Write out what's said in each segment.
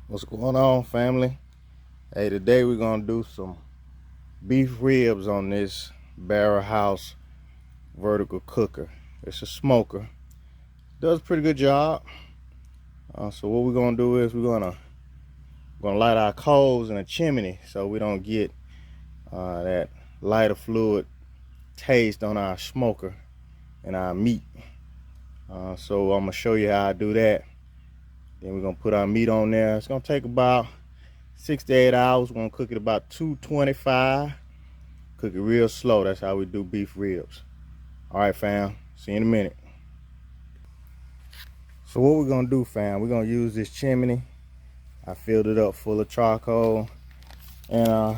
What's going on, family? Hey, today we're gonna do some beef ribs on this Barrel House vertical cooker. It's a smoker, does a pretty good job. So what we're gonna do is we're gonna light our coals in a chimney so we don't get that lighter fluid taste on our smoker and our meat. So I'm gonna show you how I do that. Then we're gonna put our meat on there. It's gonna take about 6 to 8 hours. We're gonna cook it about 225. Cook it real slow. That's how we do beef ribs. All right, fam. See you in a minute. So what we're gonna do, fam, we're gonna use this chimney. I filled it up full of charcoal, and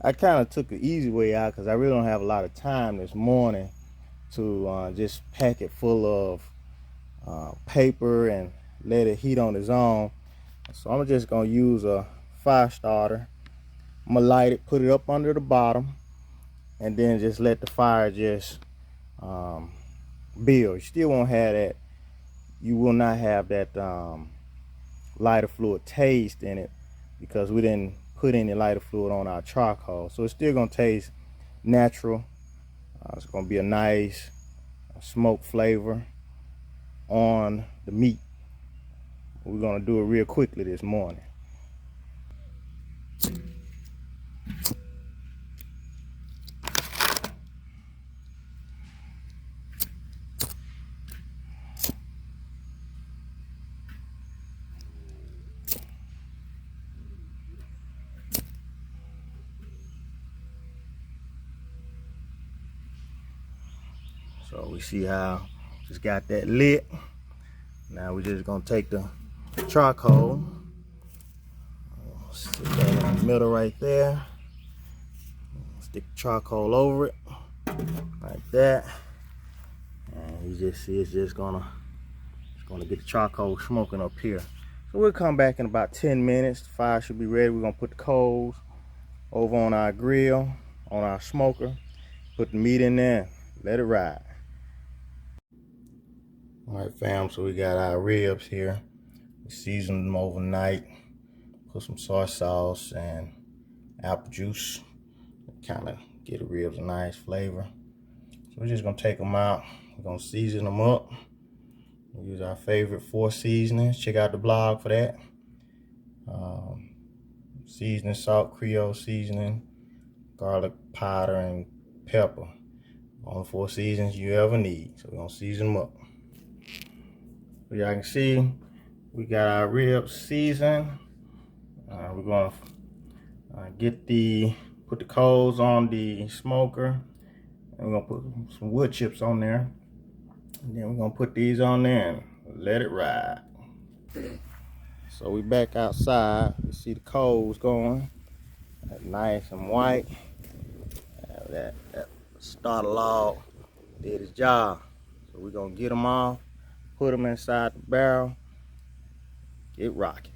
I kind of took the easy way out because I really don't have a lot of time this morning to just pack it full of paper and let it heat on its own. So I'm just gonna use a fire starter. I'm gonna light it, put it up under the bottom, and then just let the fire just build. You still won't have that. You will not have that lighter fluid taste in it because we didn't put any lighter fluid on our charcoal. So it's still gonna taste natural. It's gonna be a nice smoke flavor on the meat. We're gonna do it real quickly this morning. So we see how just got that lit. Now we're just gonna take the charcoal, stick that in the middle right there. Stick charcoal over it like that, and you just see it's gonna get the charcoal smoking up here. So we'll come back in about 10 minutes. The fire should be ready. We're gonna put the coals over on our grill, on our smoker, put the meat in there, let it ride. All right, fam, so we got our ribs here. We seasoned them overnight, put some soy sauce and apple juice, kind of get the ribs a nice flavor. So we're just gonna take them out. We're gonna season them up. We use our favorite 4 seasonings. Check out the blog for that. Seasoning, salt, Creole seasoning, garlic powder, and pepper. All the 4 seasons you ever need. So we're gonna season them up. So y'all can see we got our ribs seasoned. We're gonna put the coals on the smoker, and we're gonna put some wood chips on there, and then we're gonna put these on there and let it ride. So we back outside. You see the coals going. That's nice and white. That starter log did its job. So we're gonna get them off, put them inside the barrel, get rocking.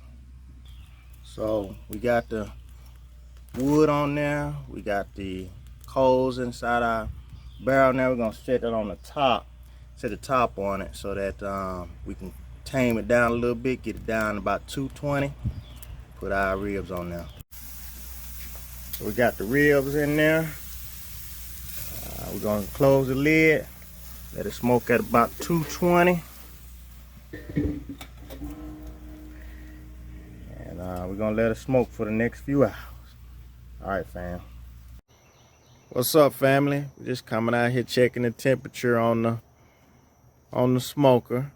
So we got the wood on there, we got the coals inside our barrel. Now we're gonna set that on the top, set the top on it so that we can tame it down a little bit, get it down about 220, put our ribs on there. So we got the ribs in there. We're gonna close the lid, let it smoke at about 220. And we're gonna let it smoke for the next few hours. All right, fam. What's up, family? We're just coming out here checking the temperature on the smoker.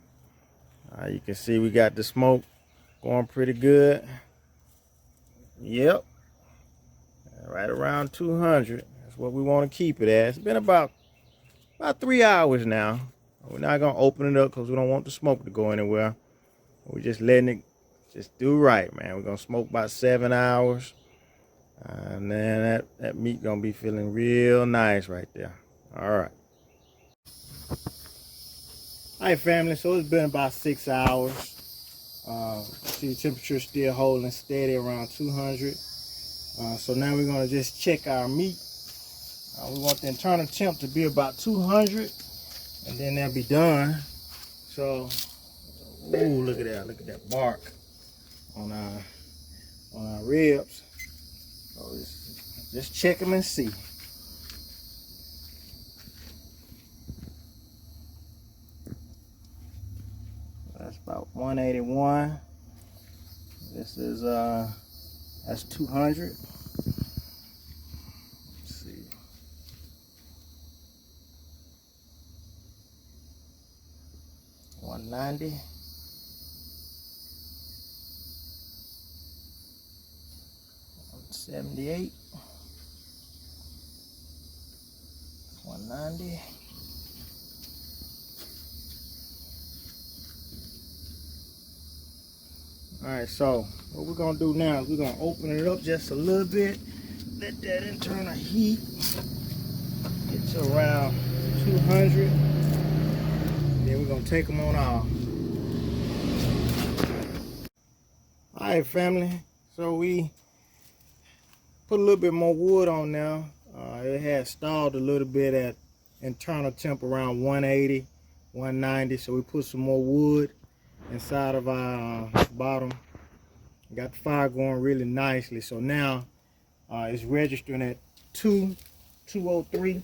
You can see we got the smoke going pretty good. Yep, right around 200. That's what we want to keep it at. It's been about 3 hours now. We're not gonna open it up because we don't want the smoke to go anywhere. We're just letting it just do right, man. We're gonna smoke about 7 hours. And then that meat gonna be feeling real nice right there. All right. All right, family, so it's been about 6 hours. See the temperature still holding steady around 200. So now we're gonna just check our meat. We want the internal temp to be about 200, and then that'll be done. So, ooh, look at that bark on our ribs. So just check them and see. That's about 181. This is that's 200. Let's see. $190. 78. 190. All right, so what we're gonna do now is we're gonna open it up just a little bit, let that internal heat get to around 200. Then we're gonna take them on off. All right, family. So we put a little bit more wood on now. It had stalled a little bit at internal temp around 180, 190. So we put some more wood inside of our bottom. Got the fire going really nicely. So now it's registering at 203.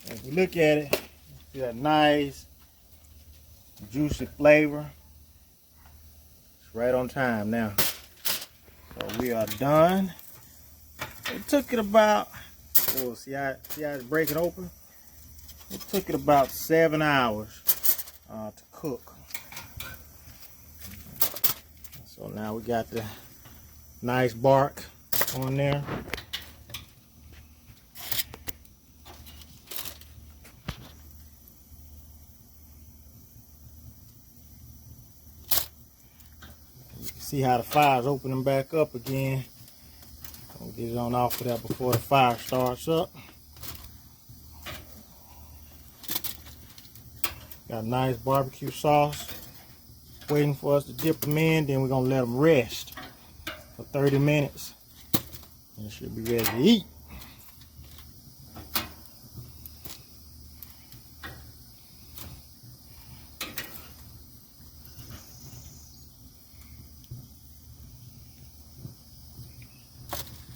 If you look at it, see that nice juicy flavor. It's right on time now. So we are done. It took it about, oh, see how it's breaking open? It took it about 7 hours to cook. So now we got the nice bark on there. You can see how the fire's opening back up again. We'll get it on off of that before the fire starts up. Got a nice barbecue sauce waiting for us to dip them in. Then we're gonna let them rest for 30 minutes. And it should be ready to eat.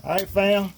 All right, fam.